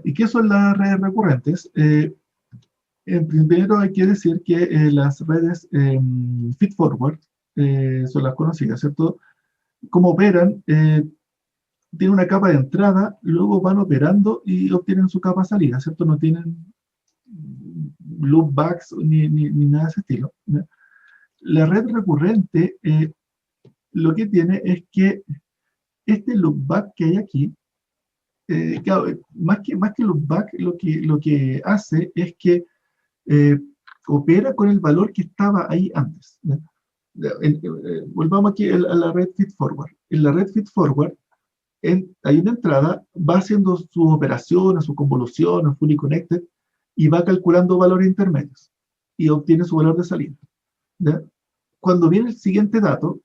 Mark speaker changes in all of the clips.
Speaker 1: ¿Y qué son las redes recurrentes? Primero hay que decir que las redes feed-forward son las conocidas, ¿cierto? Cómo operan, tienen una capa de entrada, luego van operando y obtienen su capa de salida, ¿cierto? No tienen loopbacks ni nada de ese estilo, ¿no? La red recurrente lo que tiene es que este loopback que hay aquí, claro, más que loopback, lo que hace es que eh, opera con el valor que estaba ahí antes, ¿no? Volvamos aquí a la red feed-forward. En la red feed-forward hay una entrada, va haciendo sus operaciones, sus convoluciones, fully connected, y va calculando valores intermedios y obtiene su valor de salida, ¿ya? Cuando viene el siguiente dato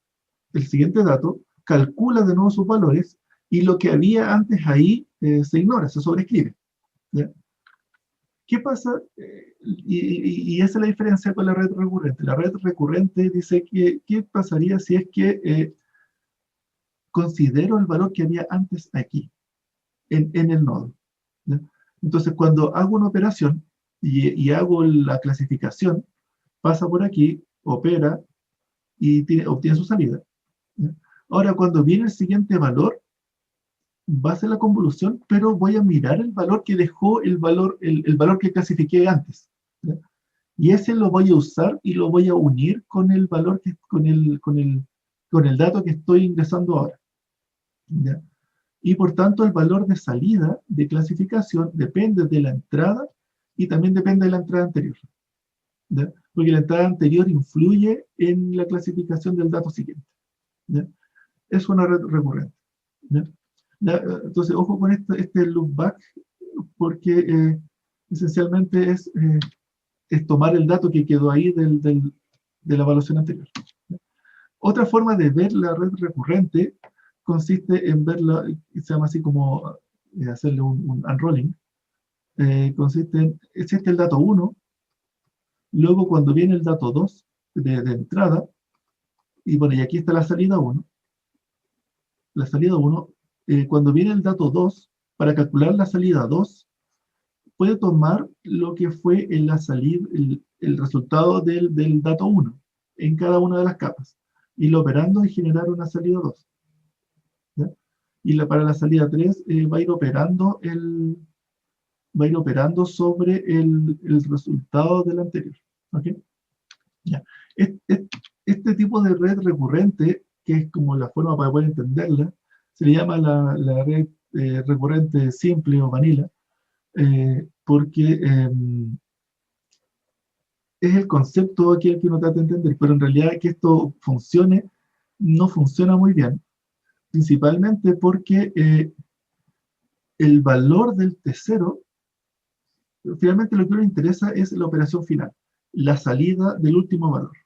Speaker 1: calcula de nuevo sus valores y lo que había antes ahí se ignora, se sobreescribe, ¿ya? ¿Qué pasa? Y esa es la diferencia con la red recurrente. La red recurrente dice que, ¿qué pasaría si es que considero el valor que había antes aquí, en el nodo, ¿ya? Entonces, cuando hago una operación y hago la clasificación, pasa por aquí, opera y obtiene su salida, ¿ya? Ahora, cuando viene el siguiente valor, va a ser la convolución, pero voy a mirar el valor que dejó el valor que clasifiqué antes, ¿ya? Y ese lo voy a usar y lo voy a unir con el valor con el dato que estoy ingresando ahora, ¿ya? Y por tanto el valor de salida de clasificación depende de la entrada y también depende de la entrada anterior, ¿ya? Porque la entrada anterior influye en la clasificación del dato siguiente, ¿ya? Es una red recurrente, ¿ya? Entonces, ojo con este loopback, porque esencialmente es tomar el dato que quedó ahí de la evaluación anterior. Otra forma de ver la red recurrente consiste en verla, se llama así como hacerle un unrolling. Consiste en, existe el dato 1, luego cuando viene el dato 2 de entrada, y bueno, y aquí está la salida 1, cuando viene el dato 2, para calcular la salida 2, puede tomar lo que fue en la salida, el resultado del dato 1 en cada una de las capas, y operando y generar una salida 2, ¿ya? Y para la salida 3 va a ir operando sobre el resultado del anterior, ¿ok? Ya. Este tipo de red recurrente, que es como la forma para poder entenderla, se le llama la red recurrente simple o vanilla, porque es el concepto aquí el que uno trata de entender, pero en realidad que esto funcione, no funciona muy bien, principalmente porque el valor del T0, finalmente lo que nos interesa es la operación final, la salida del último valor.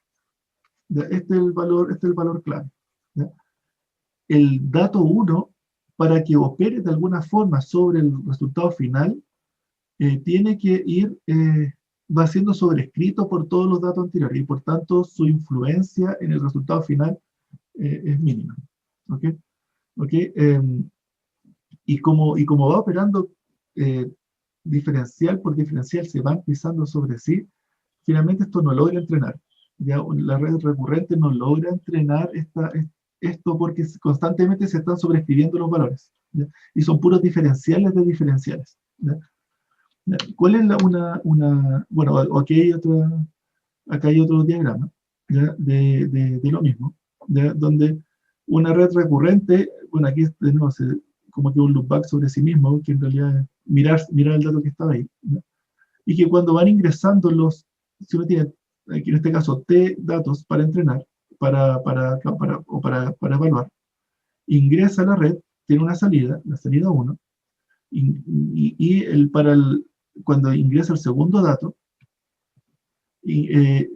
Speaker 1: Este es el valor clave, ¿ya? El dato 1, para que opere de alguna forma sobre el resultado final, tiene que va siendo sobrescrito por todos los datos anteriores y por tanto su influencia en el resultado final es mínima. ¿Ok? ¿Ok? Y como va operando eh, diferencial por diferencial, se van pisando sobre sí, finalmente esto no logra entrenar. Ya la red recurrente no logra entrenar esto porque constantemente se están sobreescribiendo los valores, ¿ya? Y son puros diferenciales de diferenciales, ¿ya? ¿Cuál es bueno, acá hay otro diagrama, ¿ya? De lo mismo, ¿ya? Donde una red recurrente, bueno, aquí tenemos como que un loopback sobre sí mismo, que en realidad es mirar el dato que estaba ahí, ¿ya? Y que cuando van ingresando si uno tiene, aquí en este caso, T datos para entrenar, para evaluar, ingresa a la red, tiene una salida, la salida 1, y cuando ingresa el segundo dato,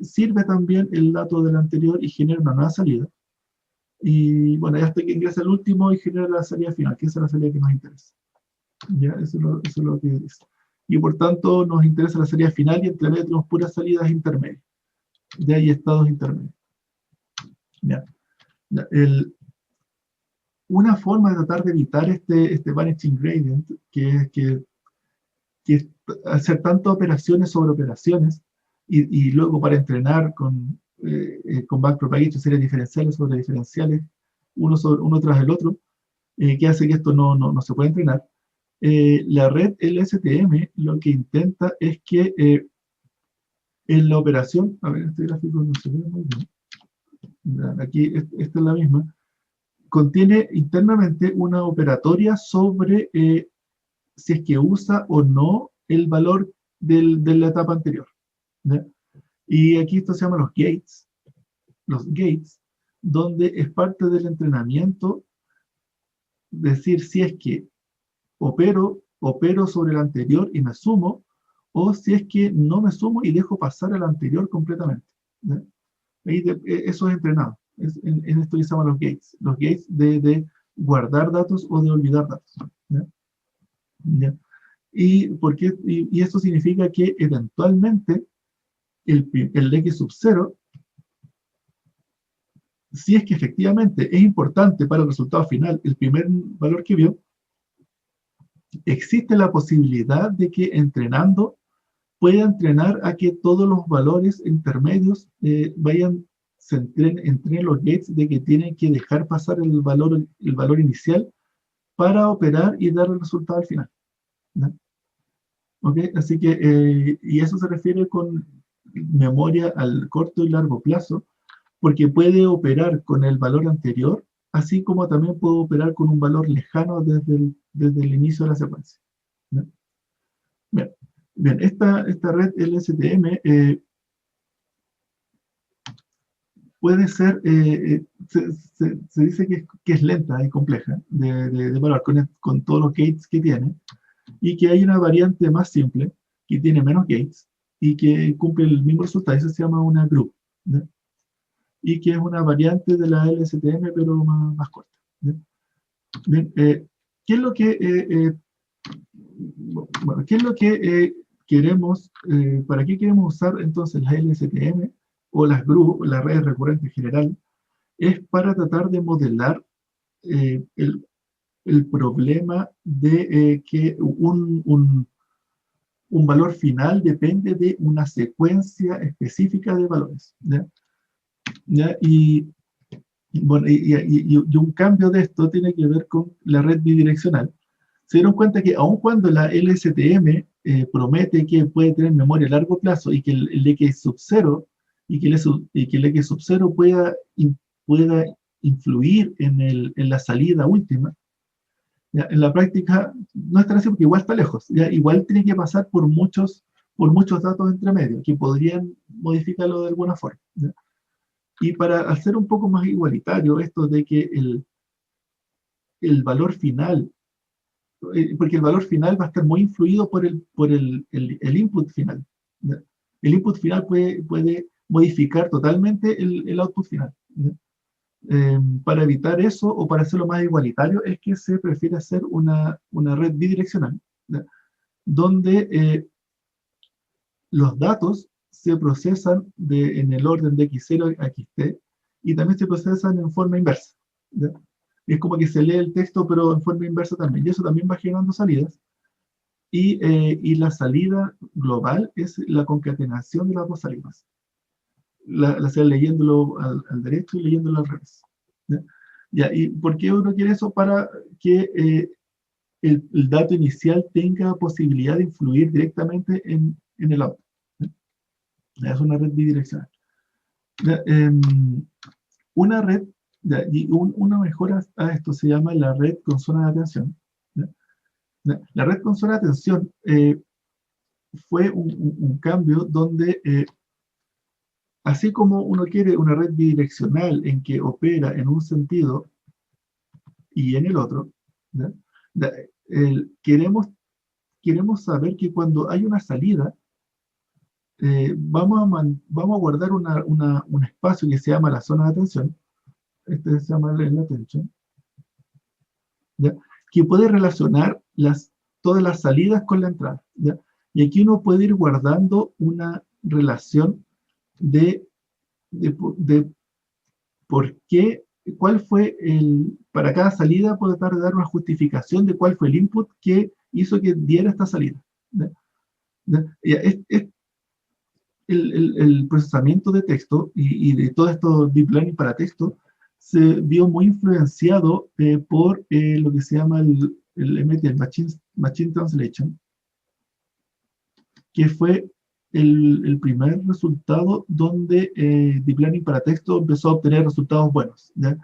Speaker 1: sirve también el dato del anterior y genera una nueva salida. Y bueno, ya hasta que ingresa el último y genera la salida final, que esa es la salida que nos interesa. ¿Ya? Eso es lo que dice. Y por tanto nos interesa la salida final y entre medio tenemos puras salidas intermedias. Ya hay estados intermedios. ¿Ya? Ya, una forma de tratar de evitar este vanishing gradient, que es que que hacer tantas operaciones sobre operaciones y luego para entrenar con backpropagation, series diferenciales sobre diferenciales, uno tras el otro, que hace que esto no se pueda entrenar. La red LSTM lo que intenta es que en la operación, a ver, este gráfico no se ve muy bien, aquí esta es la misma, contiene internamente una operatoria sobre si es que usa o no el valor de la etapa anterior, ¿ya? Y aquí esto se llama los gates, donde es parte del entrenamiento decir si es que opero sobre el anterior y me sumo, o si es que no me sumo y dejo pasar al anterior completamente, ¿ya? Eso es entrenado. En esto que se llaman los gates de guardar datos o de olvidar datos, ¿ya? ¿Ya? Y eso significa que eventualmente el X sub 0, si es que efectivamente es importante para el resultado final, el primer valor que vio, existe la posibilidad de que entrenando pueda entrenar a que todos los valores intermedios entrenen los gates de que tienen que dejar pasar el valor inicial para operar y dar el resultado al final, ¿no? ¿Okay? Así que, y eso se refiere con memoria al corto y largo plazo, porque puede operar con el valor anterior, así como también puede operar con un valor lejano desde el inicio de la secuencia, ¿no? Bien, bien, esta red LSTM puede ser, se dice que es lenta y compleja de evaluar con todos los gates que tiene, y que hay una variante más simple, que tiene menos gates, y que cumple el mismo resultado, eso se llama una group, ¿no? Y que es una variante de la LSTM, pero más corta, ¿no? Bien, ¿qué es lo que, bueno, qué es lo que queremos, para qué queremos usar entonces la LSTM o las GRU, las redes recurrentes en general? Es para tratar de modelar eh, el, el problema de que un valor final depende de una secuencia específica de valores, ¿ya? ¿Ya? Bueno, y un cambio de esto tiene que ver con la red bidireccional. Se dieron cuenta que aun cuando la LSTM promete que puede tener memoria a largo plazo y que el X sub 0 y que el X sub 0 pueda influir en la salida última, ¿ya? En la práctica no es tan así porque igual está lejos, ¿ya? Igual tiene que pasar por muchos datos entre medio que podrían modificarlo de alguna forma, ¿ya? Y para hacer un poco más igualitario esto de que el valor final, porque el valor final va a estar muy influido por el input final, ¿ya? El input final puede modificar totalmente el output final, ¿ya? Para evitar eso o para hacerlo más igualitario es que se prefiere hacer una red bidireccional, ¿ya? Donde los datos se procesan en el orden de x0 a xt y también se procesan en forma inversa, ¿ya? Es como que se lee el texto pero en forma inversa también, y eso también va generando salidas, y la salida global es la concatenación de las dos salidas, sea leyéndolo al derecho y leyéndolo al revés, ¿ya? Ya, ¿y por qué uno quiere eso? Para que el dato inicial tenga posibilidad de influir directamente en el output, ¿ya? Es una red bidireccional. Ya, una red, ya, y una mejora a esto se llama la red con zona de atención, ¿ya? Ya, la red con zona de atención fue un cambio donde, así como uno quiere una red bidireccional en que opera en un sentido y en el otro, ¿ya? Ya, queremos saber que cuando hay una salida, vamos a guardar un espacio que se llama la zona de atención, este se llama el attention, ¿ya? Que puede relacionar todas las salidas con la entrada, ¿ya? Y aquí uno puede ir guardando una relación de por qué, para cada salida puede tratar de dar una justificación de cuál fue el input que hizo que diera esta salida, ¿ya? ¿ya? El procesamiento de texto y de todo esto deep learning para texto se vio muy influenciado por lo que se llama el MT, el Machine Translation, que fue el primer resultado donde deep learning para texto empezó a obtener resultados buenos, ¿ya?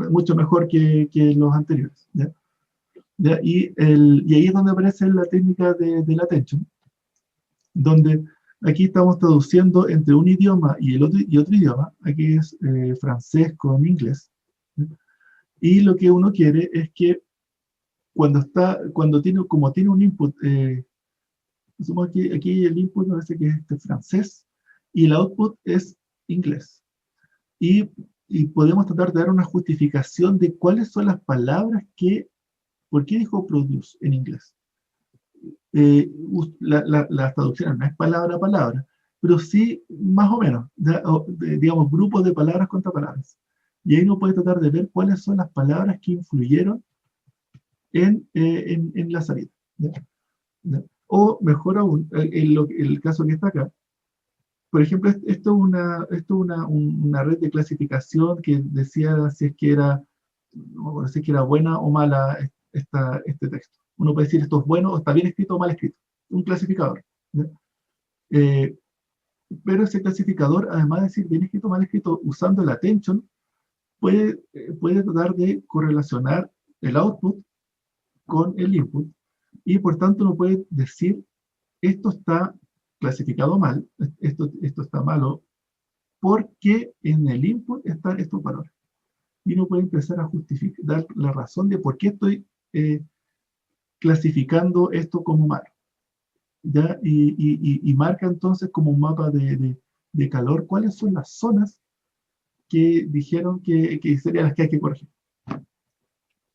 Speaker 1: Mucho mejor que los anteriores, ¿ya? ¿Ya? Y ahí es donde aparece la técnica del attention, donde aquí estamos traduciendo entre un idioma y otro idioma, aquí es francés con inglés, ¿sí? Y lo que uno quiere es que como tiene un input, aquí el input me parece que es francés y el output es inglés. Y, y podemos tratar de dar una justificación de cuáles son las palabras ¿por qué dijo produce en inglés? Las traducciones no es palabra a palabra, pero sí más o menos, digamos, grupos de palabras contra palabras. Y ahí uno puede tratar de ver cuáles son las palabras que influyeron en la salida, ¿ya? ¿Ya? O mejor aún, el caso que está acá, por ejemplo, esto es una red de clasificación que decía si es que era, no me acuerdo si es que era buena o mala este texto. Uno puede decir esto es bueno o está bien escrito o mal escrito. Un clasificador, ¿ya? Eh, pero ese clasificador, además de decir bien escrito o mal escrito, usando el attention, puede tratar de correlacionar el output con el input y por tanto uno puede decir esto está clasificado mal, esto está malo, porque en el input están estos valores. Y uno puede empezar a justificar, dar la razón de por qué estoy clasificando esto como malo, ¿ya? Y marca entonces como un mapa de calor cuáles son las zonas que dijeron que serían las que hay que corregir.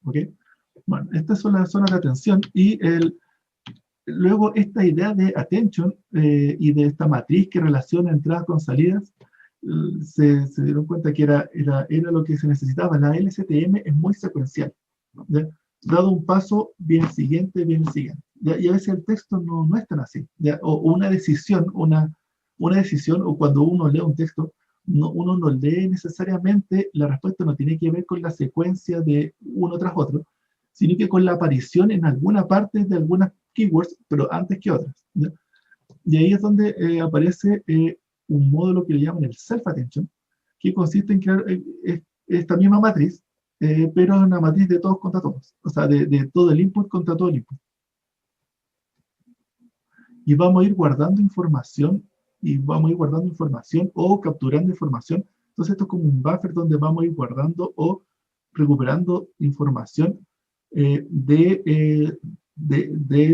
Speaker 1: ¿Ok? Bueno, estas son las zonas de atención y luego esta idea de attention y de esta matriz que relaciona entradas con salidas, se dieron cuenta que era lo que se necesitaba. La LSTM es muy secuencial, ¿ya? Dado un paso, viene el siguiente, viene el siguiente. ¿Ya? Y a veces el texto no es tan así, ¿ya? O una decisión, o cuando uno lee un texto, uno no lee necesariamente, la respuesta no tiene que ver con la secuencia de uno tras otro, sino que con la aparición en alguna parte de algunas keywords, pero antes que otras, ¿ya? Y ahí es donde aparece un módulo que le llaman el self-attention, que consiste en crear esta misma matriz, pero es una matriz de todos contra todos, o sea, de todo el input contra todo el input. Y vamos a ir guardando información, o capturando información. Entonces esto es como un buffer donde vamos a ir guardando o recuperando información de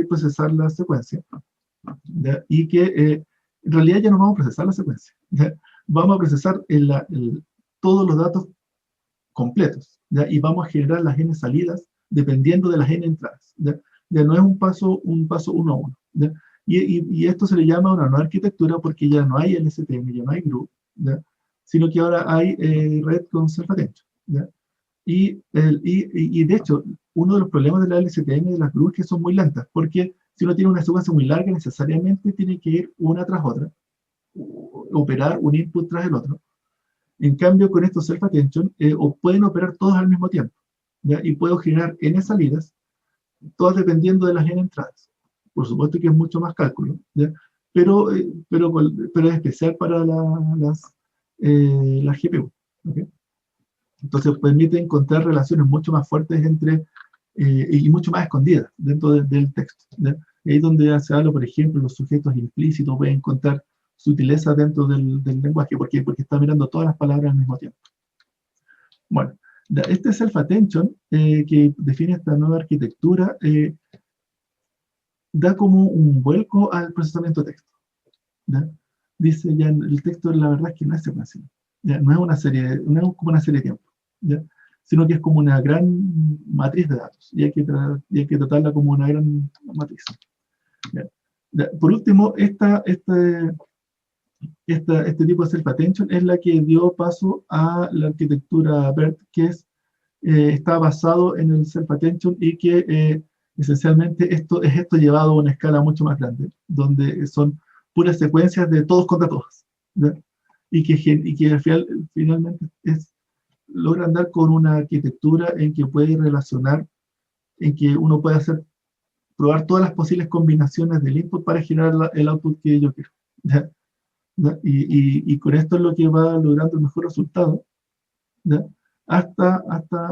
Speaker 1: procesar la secuencia, ¿ya? Y que en realidad ya no vamos a procesar la secuencia, ¿ya? Vamos a procesar todos los datos completos, ¿ya? Y vamos a generar las n salidas dependiendo de las n entradas, ¿ya? Ya no es un paso uno a uno, ¿ya? Y esto se le llama una nueva arquitectura porque ya no hay LSTM, ya no hay GRU, ¿ya? Sino que ahora hay red con self-attention, ¿ya? Y de hecho, uno de los problemas de la LSTM y de las GRU es que son muy lentas, porque si uno tiene una secuencia muy larga, necesariamente tiene que ir una tras otra, operar un input tras el otro. En cambio, con estos self-attention, pueden operar todos al mismo tiempo, ¿ya? Y puedo generar n salidas, todas dependiendo de las n entradas. Por supuesto que es mucho más cálculo, ¿ya? Pero es especial para las GPU, ¿okay? Entonces permite encontrar relaciones mucho más fuertes y mucho más escondidas dentro del texto, ¿ya? Y ahí es donde se habla, por ejemplo, los sujetos implícitos pueden encontrar sutileza dentro del lenguaje. ¿Por qué? Porque está mirando todas las palabras al mismo tiempo. Bueno, este self-attention que define esta nueva arquitectura da como un vuelco al procesamiento de texto, ¿ya? Dice ya el texto la verdad es que no es secuencial, ¿ya? No es como una serie de tiempo, ¿ya? Sino que es como una gran matriz de datos y hay que tratarla como una gran matriz, ¿ya? Por último, este tipo de self-attention es la que dio paso a la arquitectura BERT, que está basado en el self-attention y que Esencialmente esto llevado a una escala mucho más grande, donde son puras secuencias de todos contra todos, ¿ya? Y que finalmente logran dar con una arquitectura en que puede relacionar, en que uno puede probar todas las posibles combinaciones del input para generar el output que yo quiero, ¿ya? ¿Ya? Y con esto es lo que va logrando el mejor resultado, ¿ya?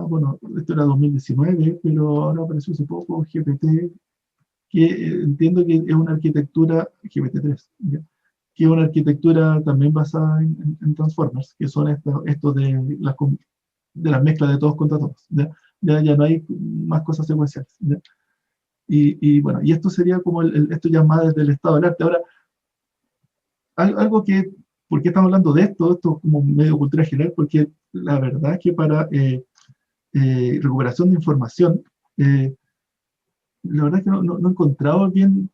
Speaker 1: Bueno, esto era 2019, pero ahora apareció hace poco GPT, que entiendo que es una arquitectura, GPT-3, ¿ya? Que es una arquitectura también basada en transformers, que son estos de las mezclas de todos contra todos, ¿ya? Ya no hay más cosas secuenciales, ¿ya? Bueno, y esto sería como esto ya más desde el estado del arte. Ahora, algo que, ¿por qué estamos hablando de esto? Esto es como medio cultura general, porque la verdad es que para recuperación de información, la verdad es que no he encontrado bien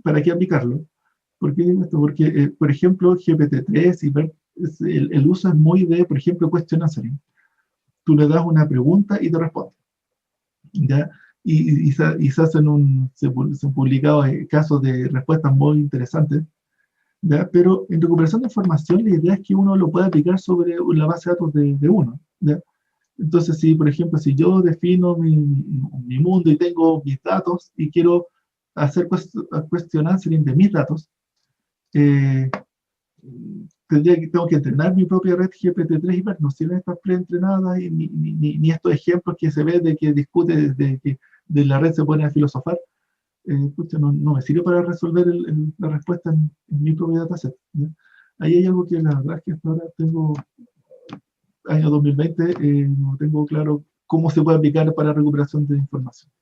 Speaker 1: para qué aplicarlo. ¿Por qué digo esto? Porque, por ejemplo, GPT-3 y el uso es muy de, por ejemplo, question answering. Tú le das una pregunta y te responde, ¿ya? Se han publicado casos de respuestas muy interesantes, ¿ya? Pero en recuperación de información, la idea es que uno lo pueda aplicar sobre la base de datos de uno, ¿ya? Entonces, si por ejemplo, si yo defino mi mundo y tengo mis datos y quiero hacer question answering de mis datos, eh, tengo que entrenar mi propia red GPT-3 y ver, no sirven estas preentrenadas y ni estos ejemplos que se ve de que discute de que de la red se pone a filosofar. Pucha, no me sirve para resolver la respuesta en mi propio dataset, ¿ya? Ahí hay algo que la verdad es que hasta ahora tengo, año 2020, no tengo claro cómo se puede aplicar para recuperación de información.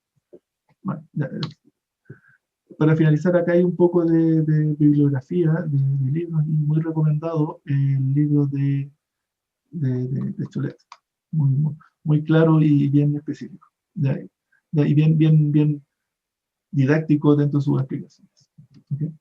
Speaker 1: Bueno, ya, para finalizar, acá hay un poco de bibliografía, de libros, y muy recomendado el libro de Cholet, muy claro y bien específico, ya, y bien didáctico dentro de sus explicaciones. ¿Okay?